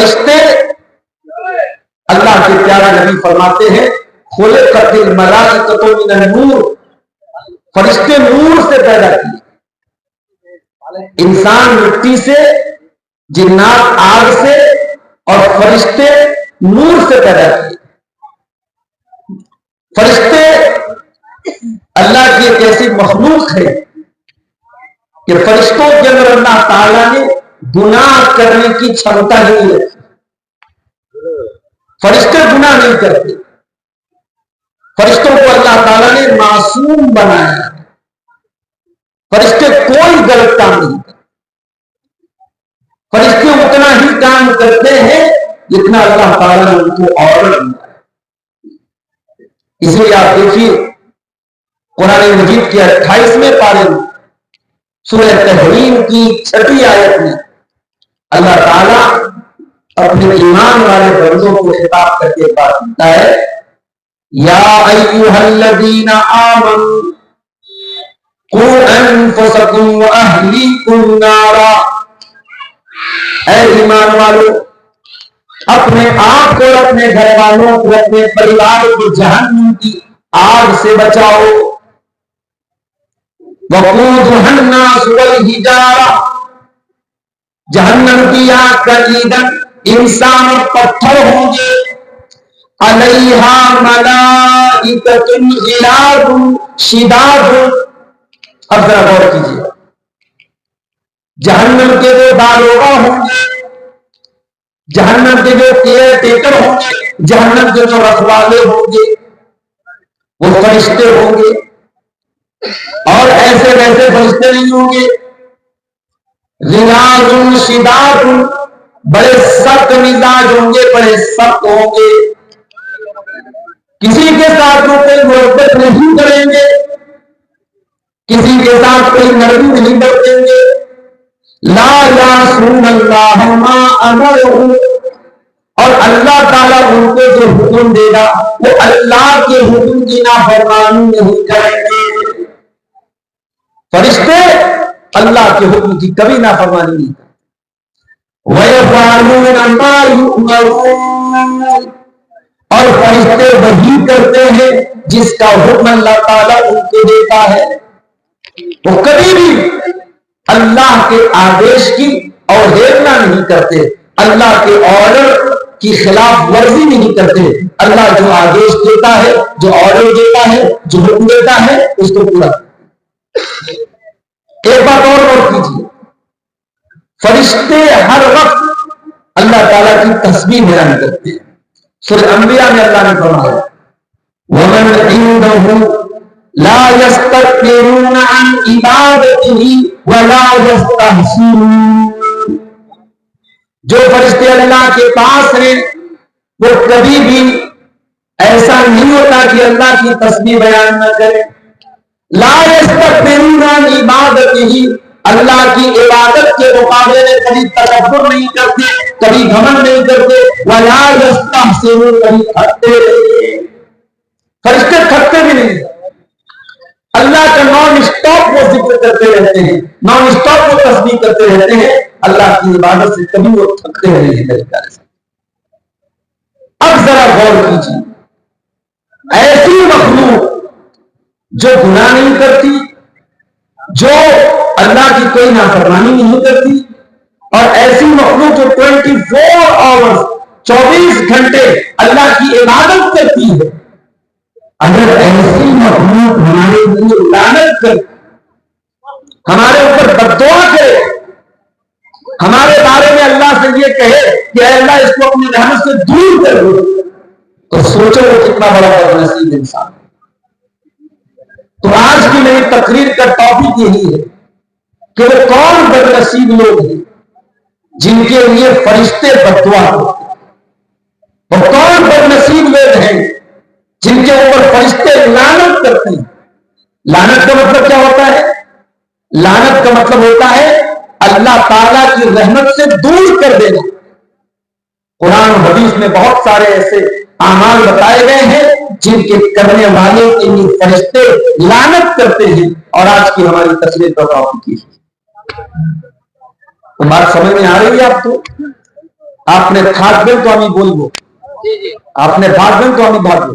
فرشتے اللہ کے پیارے نبی فرماتے ہیں خلقت الملائکۃ من النور، فرشتے نور سے پیدا کیے، انسان مٹی سے، جنات آگ سے، اور فرشتے نور سے پیدا کیے۔ فرشتے اللہ کی ایک ایسی مخلوق ہے کہ فرشتوں کے اندر اللہ تعالیٰ نے گناہ کرنے کی چھمتا ہی نہیں ہے، فرشتے گناہ نہیں کرتے، فرشتوں کو اللہ تعالیٰ نے معصوم بنایا، فرشتے کوئی غلط کام نہیں کرتے، فرشتے اتنا ہی کام کرتے ہیں جتنا اللہ تعالیٰ نے ان کو آرڈر دیا ہے۔ اس لیے آپ دیکھیے قرآن مجید کے 28ویں پارے میں سورہ تحریم کی 6 آیت میں اللہ تعالیٰ اپنے ایمان والے بندوں کو خطاب کر کے بات کرتا ہے، یا ایھا الذین آمنوا قوا انفسکم واہلیکم نارا، اے ایمان والو اپنے آپ کو، اپنے گھر والوں کو، اپنے پریوار کو جہنم کی آگ سے بچاؤ۔ وقودھا الناس والحجارہ، جہنم کی آگ کا ایندھن انسان اور پتھر ہوں گے، علیہا ملائکۃ غلاظ شداد۔ اب ذرا غور کیجیے، جہنم کے جو داروغہ ہوں گے، جہنم کے جو کیئر ٹیکر ہوں گے، جہنم کے جو رکھوالے ہوں گے وہ فرشتے ہوں گے، اور ایسے ویسے فرشتے نہیں ہوں گے، غلاظ شداد، بڑے سخت مزاج ہوں گے، بڑے سخت ہوں گے، کسی کے ساتھ وہ کوئی محبت نہیں کریں گے، کسی کے ساتھ کوئی نرمی نہیں برتیں گے، لا یعصون اللہ ما امرهم، اور اللہ تعالیٰ ان کو جو حکم دے گا وہ اللہ کے حکم کی نافرمانی نہیں کریں گے۔ فرشتے اللہ کے حکم کی کبھی نافرمانی نہیں کرتے۔ وَيَفْعَلُونَ مَا يُؤْمَرُونَ، اور فرشتے وہی کرتے ہیں جس کا حکم اللہ تعالیٰ ان کو دیتا ہے، وہ کبھی بھی اللہ کے آدیش کی اوہیلنا نہیں کرتے، اللہ کے آرڈر کی خلاف ورزی نہیں کرتے، اللہ جو آدیش دیتا ہے، جو آرڈر دیتا ہے، جو حکم دیتا ہے اس کو پورا کرتے۔ ایک بات اور نوٹ کیجیے، فرشتے ہر وقت اللہ تعالیٰ کی تسبیح بیان کرتے ہیں۔ سورہ انبیاء میں اللہ نے فرمایا وَمَنْ عِندَهُ لَا يَسْتَكْبِرُونَ عَنْ عِبَادَتِهِ وَلَا يَسْتَحْسِرُونَ، جو فرشتے اللہ کے پاس ہیں وہ کبھی بھی ایسا نہیں ہوتا کہ اللہ کی تسبیح بیان نہ کرے، لا يستكبرون عن عبادته، اللہ کی عبادت کے مقابلے میں کبھی تکبر نہیں کرتے، کبھی گھمنڈ نہیں کرتے، ولا يستحسرون، کبھی تھکتے نہیں، فرشتے تھکتے بھی نہیں، اللہ کا نان اسٹاپ وہ ذکر کرتے رہتے ہیں، نان اسٹاپ وہ تسبیح کرتے رہتے ہیں، اللہ کی عبادت سے کبھی وہ تھکتے نہیں۔ اب ذرا غور کیجیے، ایسی مخلوق جو گناہ نہیں کرتی، جو اللہ کی کوئی نافرمانی نہیں کرتی، اور ایسی مخلوق جو 24 آورز 24 گھنٹے اللہ کی عبادت کرتی ہے، اگر ایسی مخلوق ہمارے لیے لعنت کرے، ہمارے اوپر بددعا کرے، ہمارے بارے میں اللہ سے یہ کہے کہ اے اللہ اس کو اپنی رحمت سے دور کر دو، تو سوچو وہ کتنا بڑا بدنصیب انسان۔ تو آج کی میری تقریر کا ٹاپک یہی ہے کہ وہ کون بدنصیب لوگ ہیں جن کے لیے فرشتے بددعا کرتے ہیں، وہ کون بدنصیب لوگ ہیں جن کے اوپر فرشتے لعنت کرتے ہیں۔ لعنت کا مطلب کیا ہوتا ہے؟ لعنت کا مطلب ہوتا ہے اللہ تعالیٰ کی رحمت سے دور کر دینا۔ قرآن و حدیث میں بہت سارے ایسے اعمال بتائے گئے ہیں جن کے کرنے والے کے لیے فرشتے لعنت کرتے ہیں، اور آج کی ہماری تقریر کا ٹاپک ہے۔ تو بات سمجھ میں آ رہی ہے آپ کو؟ আপনি থাকবেন তো আমি বলবো, আপনি ভাগবেন তো আমি ভাগবো।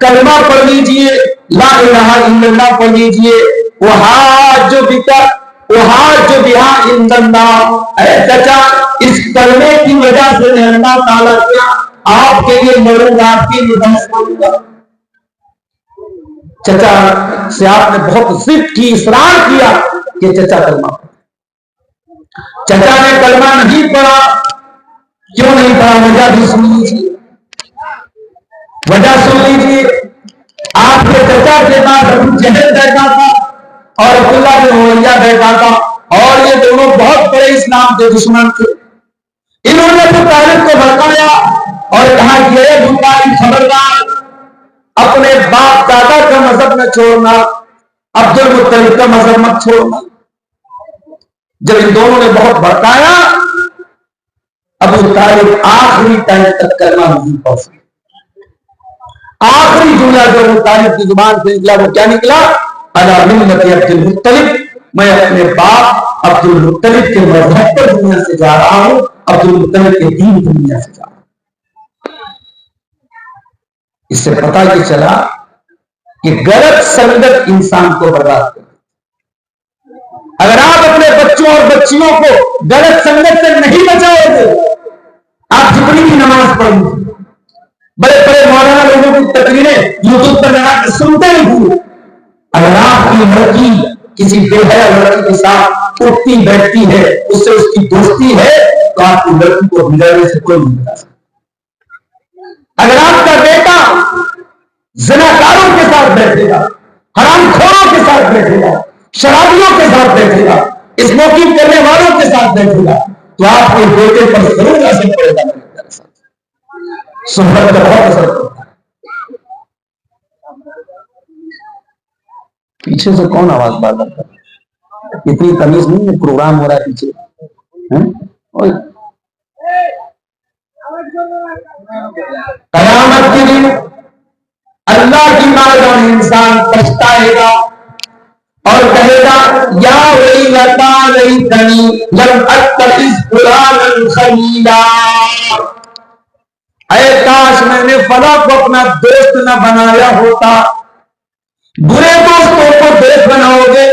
کلمہ پڑھ لیجئے، لا الہ الا اللہ پڑھ لیجئے، وحاج بہا عند اللہ، اے چچا اس کلمے کی وجہ سے میں اللہ تعالیٰ کیا آپ کے لیے لڑوں گا، آپ کے لیے بحث کروں گا۔ چچا سے آپ نے بہت ضد کی، اصرار کیا کہ چچا کلمہ پڑھ۔ چچا نے کلمہ نہیں پڑھا، کیوں نہیں پڑھا وجہ بھی سن لیجیے، وجہ سن لیجیے۔ آپ کے چچا کے پاس ابو جہل بیٹھا تھا اور عبداللہ بن امیہ بیٹھا تھا، اور یہ دونوں بہت بڑے اسلام کے دشمن تھے۔ انہوں نے ابو طالب کو بھڑکایا اور کہا کہ اے ابو طالب خبردار، اپنے باپ دادا کا مذہب نہ چھوڑنا، عبد المطلب کا مذہب مت چھوڑنا۔ جب ان دونوں نے بہت بھڑکایا، ابو طالب آخری ٹائم تک کلمہ نہیں پڑھ سکے۔ آخری جملہ جو ابو طالب کی زبان سے نکلا وہ کیا نکلا؟ علی ملت عبد المطلب، میں اپنے باپ عبد المطلب کے مذہب پر دنیا سے جا رہا ہوں، عبد المطلب کے دین دنیا سے جا رہا ہوں۔ اس سے پتہ یہ چلا کہ غلط سنگت انسان کو برباد کرتی۔ اگر آپ اپنے بچوں اور بچیوں کو غلط سنگت سے نہیں بچاؤ گے، آپ جتنی بھی نماز پڑھیں، بڑے بڑے مولانا لوگوں کی تقریریں یوٹیوب پر لگا کے سنتے نہیں، اگر آپ کی لڑکی کسی بے حیا لڑکی کے ساتھ اٹھتی بیٹھتی ہے، اس سے اس کی دوستی ہے، تو آپ کی لڑکی کو بگاڑنے سے کوئی نہیں بتا سکتا۔ اگر آپ کا بیٹا زناکاروں کے ساتھ بیٹھے گا، حرام خوروں کے ساتھ بیٹھے گا، شرابیوں کے ساتھ بیٹھے گا، اسموکنگ کرنے والوں کے ساتھ بیٹھے گا، تو آپ کے بیٹے پر ضرور اثر پڑے گا۔ صحبت کا بہت اثر پڑتا ہے۔ پیچھے سے کون آواز بار بار کرتا ہے؟ اتنی تمیز نہیں ہے، پروگرام ہو رہا ہے پیچھے۔ قیامت کے دن اللہ کی بارگاہ میں انسان پچھتائے گا اور کہے گا یا ویلتا لیتنی لم اتخذ فلانا خلیلا، اے کاش میں نے فلاں کو اپنا دوست نہ بنایا ہوتا۔ برے دوستوں کو دوست بناؤ گے،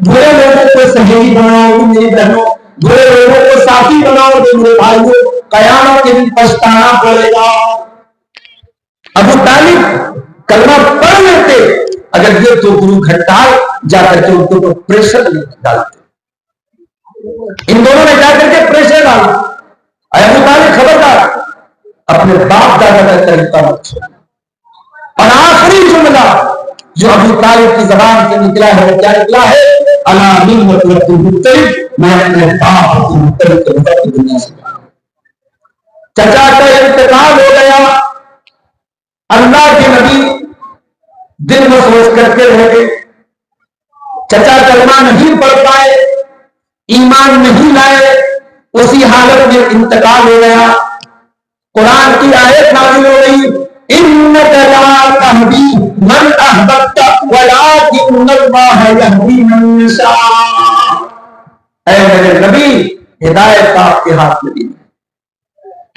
برے لوگوں کو سہیلی بناؤ گے میری بہنوں، برے لوگوں کو ساتھی بناؤ گے میرے بھائیوں، قیامت کے دن پچھتانا پڑے گا۔ ابو طالب کلمہ پڑھ لیتے اگر یہ تو گرو گھٹال جا کر کے ان کو پریشر ڈالتے، ان دونوں نے جا کر کے پریشر ڈالا۔ ابو طالب خبردار، اپنے باپ دادا کا طریقہ مت چھوڑنا۔ اور آخری جملہ جو ابو طالب کی زبان سے نکلا ہے وہ کیا نکلا ہے؟ علی ملت عبد المطلب، میں اپنے باپ عبد المطلب کے مذہب کی دنیا سے جا رہا ہوں۔ چچا کا انتقال ہو گیا، اللہ کے نبی دل میں سوچ کر کے رہ گئے، چچا کلمہ نہیں پڑھ پائے، ایمان نہیں لائے، اسی حالت میں انتقال ہو گیا۔ قرآن کی آیت نازل ہو گئی، انک لا تہدی من احببت ولکن اللہ یہدی من یشاء، اے میرے نبی ہدایت آپ کے ہاتھ میں دی،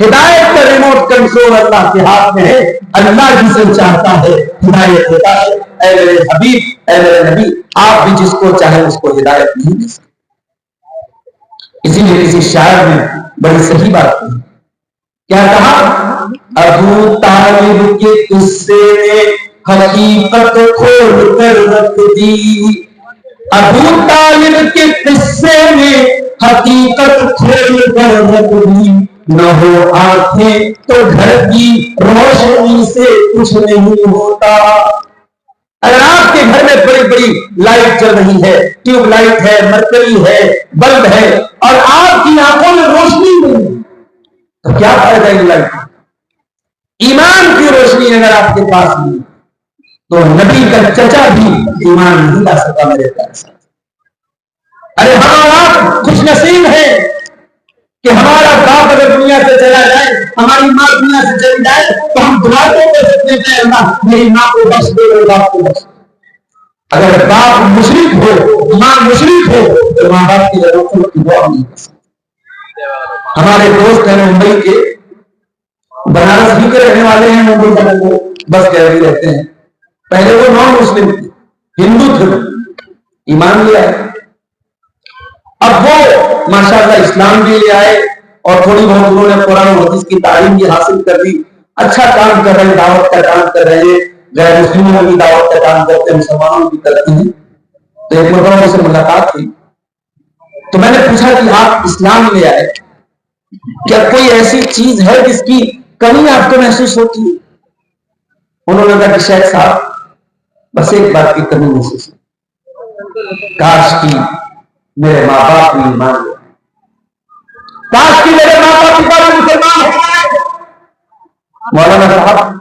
ہدایت کا ریموٹ کنٹرول اللہ کے ہاتھ میں ہے، اللہ جسے چاہتا ہے ہدایت دیتا ہے۔ اے میرے حبیب، اے میرے نبی، آپ بھی جس کو چاہے اس کو ہدایت نہیں دے سکتے۔ اسی لیے کسی شاعر نے بڑی صحیح بات کی، کیا کہا؟ ابو طالب کے قصے نے حقیقت کھول کر رکھ دی، ابو طالب کے قصے میں حقیقت کھول کر رکھ دی، نہ ہو آنکھیں تو گھر کی روشنی سے کچھ نہیں ہوتا۔ اگر آپ کے گھر میں بڑی بڑی لائٹ چل رہی ہے، ٹیوب لائٹ ہے، مرکری ہے، بلب ہے، اور آپ کی آنکھوں میں روشنی نہیں، تو کیا فائدہ ہے لائٹ؟ ایمان کی روشنی اگر آپ کے پاس نہیں تو نبی کا چچا بھی ایمان نہیں لا سکا میرے پاس۔ ارے ہم آپ خوش نصیب ہیں کہ ہمارا باپ اگر دنیا سے چلا جائے، ہماری ماں دنیا سے چلی جائے، تو ہم دعا تو کر سکتے ہیں اللہ میری ماں کو بخش دے، میرے باپ کو بخش دے۔ اگر باپ مشرک ہو، ماں مشرک ہو، تو ماں باپ کی ضرورت کی دعا نہیں کر سکتے۔ ہمارے دوست ہیں ممبئی کے، بنارس بھی کے رہنے والے ہیں، ممبئی کا بس گئے رہتے ہیں، پہلے وہ نان مسلم تھے، ہندو تھے، ایمان لے آئے، اب وہ ماشاءاللہ اسلام بھی لے آئے اور تھوڑی بہت انہوں نے قرآن و حدیث کی تعلیم بھی حاصل کر لی، اچھا کام کر رہے ہیں، دعوت کا کام کر رہے ہیں، غیر مسلموں بھی دعوت کا کام کرتے ہیں، مسلمانوں بھی کرتے ہیں۔ تو ایک مرتبہ سے ملاقات ہوئی تو میں نے پوچھا کہ آپ اسلام لے آئے، کیا کوئی ایسی چیز ہے جس کی کمی آپ کو محسوس ہوتی ہے؟ انہوں نے کہا کہ شیخ صاحب بس ایک بات کی کمی محسوس ہے، کاش کی میرے ماں باپ بھی ایمان لے، کاش کی میرے ماں باپ بھی مسلمان ہو جائے۔ مولانا صاحب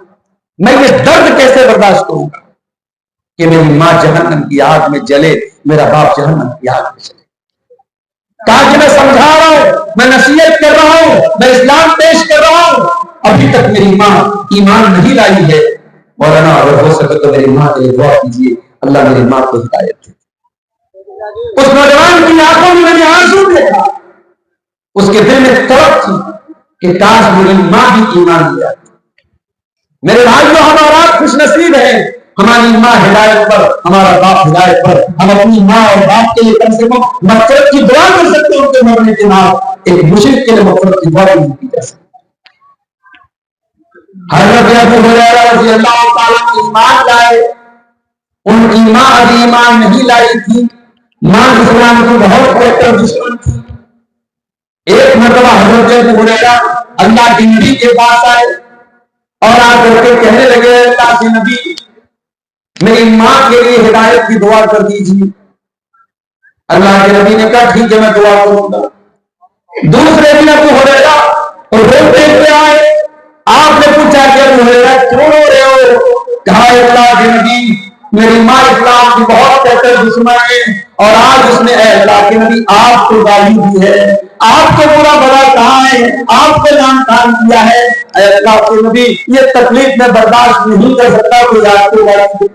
میں یہ درد کیسے برداشت کروں گا کہ میری ماں جہنم کی آگ میں جلے، میرا باپ جہنم کی آگ میں جلے؟ کہا کہ میں سمجھا رہا ہوں، میں نصیحت کر رہا ہوں، میں اسلام پیش کر رہا ہوں، ابھی تک میری ماں ایمان نہیں لائی ہے۔ مولانا اگر ہو سکے تو میری ماں کے لیے دعا کیجیے، اللہ میری ماں کو ہدایت دے۔ اس نوجوان کی آنکھوں میں نے آنسو دیکھا، اس کے دل میں طلب تھی کہ کاش میری ماں بھی ایمان لے آتی۔ میرے بھائیوں، ہم اور خوش نصیب ہیں، ہماری ماں ہدایت پر، ہمارا باپ ہدایت پر، ہم اپنی ماں اور باپ کے لیے کم سے کم مغفرت کی دعا کر سکتے ہیں، ان کے مرنے کے بعد ایک مشرک کے لیے مغفرت کی دعا نہیں کی جا سکتی۔ حضرت ابو ہریرہ رضی اللہ تعالیٰ ایمان لائے، ان کی ماں ابھی ایمان نہیں لائی تھی، ماں اسلام کی بہت بہتر دشمن تھی۔ ایک مرتبہ حضرت ابو ہریرہ اللہ کے نبی کے پاس آئے اور آ کر کے کہنے لگے، اللہ کے نبی میری ماں کے لیے ہدایت کی دعا کر دیجیے۔ اللہ کے نبی نے کہا ٹھیک ہے میں دعا کروں گا۔ دوسرے دن ابو ہریرہ روتے ہوئے آئے، آپ نے پوچھا کہ ابو ہریرہ کیوں رو رہے ہو؟ کہا اللہ کے نبی میری ماں اسلام کی بہت بہتر دشمن ہے اور آج اس نے اے اللہ کے نبی آپ کو گالی دی ہے، آپ کو برا بھلا کہا ہے، آپ کو نام کام کیا ہے، اے اللہ کے نبی یہ تکلیف میں برداشت نہیں کر سکتا، کوئی آپ کو گالی دی۔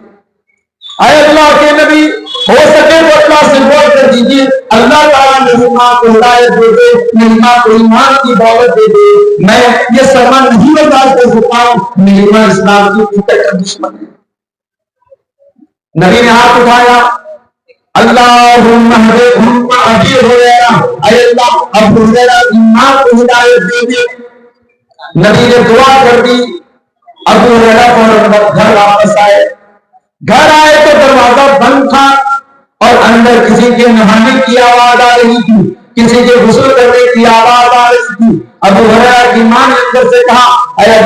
اے اللہ کے نبی ہو سکے تو اللہ سے دعا کر دیجیے اللہ تعالیٰ میری ماں کو ہدایت دے دے، میری ماں کو ایمان کی دولت دے دے، میں یہ سرما نہیں برداشت کر سکتا ہوں، میری ماں اسلام کی بہتر دشمن ہے۔ نبی نے ہاتھ اٹھایا، اللہم اہدہم ابی ہریرہ، اے اللہ ابو ہریرہ کی ماں کو ہدایت دے دے۔ نبی نے دعا کر دی، ابو ہریرہ فوراً گھر واپس آئے۔ گھر آئے تو دروازہ بند تھا اور اندر کسی کے نہانے کی آواز آ رہی تھی، کسی کے غسل کرنے کی آواز آ رہی تھی۔ ابو ہریرہ کی ماں نے اندر سے کہا، اے